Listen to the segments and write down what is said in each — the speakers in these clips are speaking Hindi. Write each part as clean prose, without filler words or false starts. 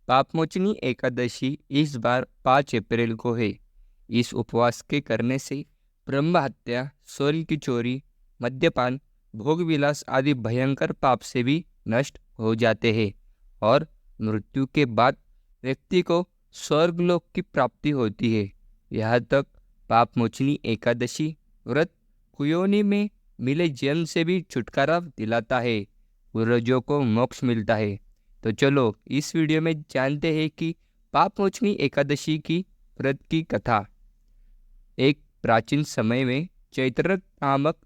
पापमोचनी एकादशी इस बार 5 अप्रैल को है। इस उपवास के करने से ब्रह्म हत्या, स्वर्ण की चोरी, मद्यपान, भोग विलास आदि भयंकर पाप से भी नष्ट हो जाते हैं और मृत्यु के बाद व्यक्ति को स्वर्गलोक की प्राप्ति होती है। यहाँ तक पापमोचनी एकादशी व्रत कुयोनी में मिले जन्म से भी छुटकारा दिलाता है, पूर्वजों को मोक्ष मिलता है। तो चलो इस वीडियो में जानते हैं कि पापमोचनी एकादशी की व्रत की कथा। एक प्राचीन समय में चैत्र नामक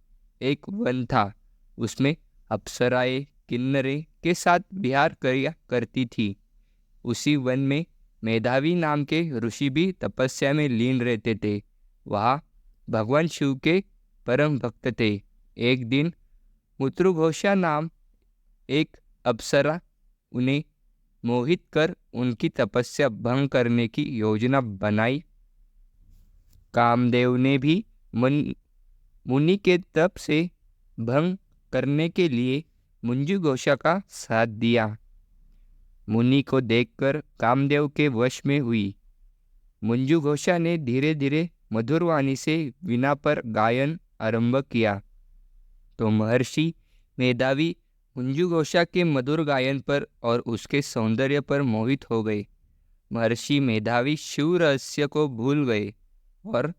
एक वन था। उसमें अप्सराएं किन्नरें के साथ विहार किया करती थी। उसी वन में मेधावी नाम के ऋषि भी तपस्या में लीन रहते थे। वहाँ भगवान शिव के परम भक्त थे। एक दिन मुत्रुघोषा नाम एक अप्सरा उन्हें मोहित कर उनकी तपस्या भंग करने की योजना बनाई। कामदेव ने भी मुनि के तप से भंग करने के लिए मुंजुघोषा का साथ दिया। मुनि को देखकर कामदेव के वश में हुई। मुंजुघोषा ने धीरे धीरे मधुर वाणी से वीणा पर गायन आरंभ किया तो महर्षि मेधावी मुंजुघोषा के मधुर गायन पर और उसके सौंदर्य पर मोहित हो गए। महर्षि मेधावी शिव रहस्य को भूल गए और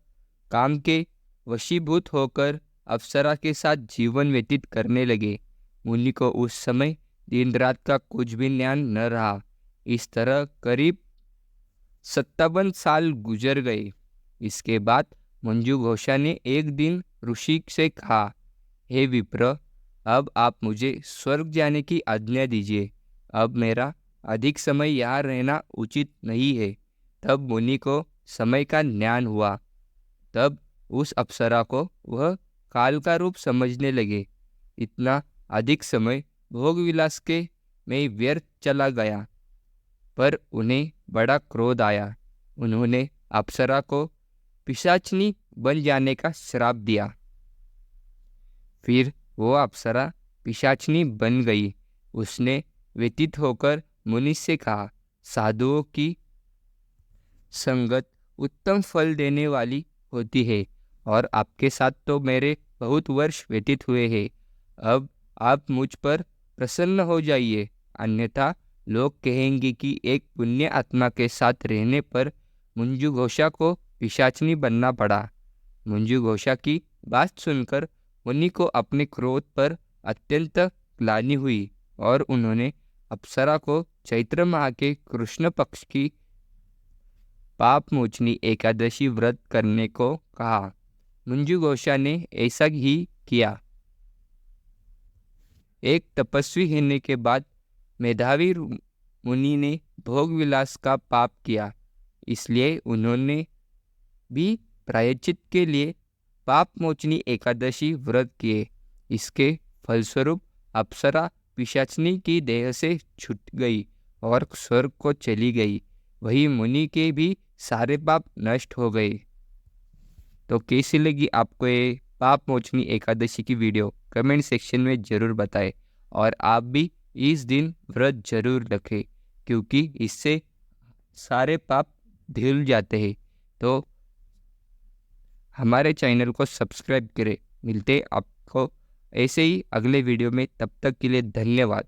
काम के वशीभूत होकर अप्सरा के साथ जीवन व्यतीत करने लगे। मुनि को उस समय दिन रात का कुछ भी ज्ञान न रहा। इस तरह करीब 57 साल गुजर गए। इसके बाद मुंजुघोषा ने एक दिन ऋषि से कहा, हे विप्र, अब आप मुझे स्वर्ग जाने की आज्ञा दीजिए। अब मेरा अधिक समय यहाँ रहना उचित नहीं है। तब मुनि को समय का ज्ञान हुआ। तब उस अप्सरा को वह काल का रूप समझने लगे। इतना अधिक समय भोग विलास के में व्यर्थ चला गया, पर उन्हें बड़ा क्रोध आया। उन्होंने अप्सरा को पिशाचनी बन जाने का श्राप दिया। फिर वो अप्सरा पिशाचनी बन गई। उसने व्यतीत होकर मुनि से कहा, साधुओं की संगत उत्तम फल देने वाली होती है और आपके साथ तो मेरे बहुत वर्ष व्यतीत हुए हैं। अब आप मुझ पर प्रसन्न हो जाइए, अन्यथा लोग कहेंगे कि एक पुण्य आत्मा के साथ रहने पर मुंजुघोषा को पिशाचनी बनना पड़ा। मुंजुघोषा की बात सुनकर मुनि को अपने क्रोध पर अत्यंत ग्लानि हुई और उन्होंने अप्सरा को चैत्र माह के कृष्ण पक्ष की पापमोचनी एकादशी व्रत करने को कहा। मुंजुघोषा ने ऐसा ही किया। एक तपस्वी होने के बाद मेधावी मुनि ने भोग विलास का पाप किया, इसलिए उन्होंने भी प्रायश्चित के लिए पापमोचनी एकादशी व्रत किए। इसके फलस्वरूप अप्सरा पिशाचनी की देह से छूट गई और स्वर्ग को चली गई। वही मुनि के भी सारे पाप नष्ट हो गए। तो कैसी लगी आपको ये पापमोचनी एकादशी की वीडियो? कमेंट सेक्शन में ज़रूर बताएं और आप भी इस दिन व्रत जरूर रखें, क्योंकि इससे सारे पाप धुल जाते हैं। तो हमारे चैनल को सब्सक्राइब करें। मिलते आपको ऐसे ही अगले वीडियो में, तब तक के लिए धन्यवाद।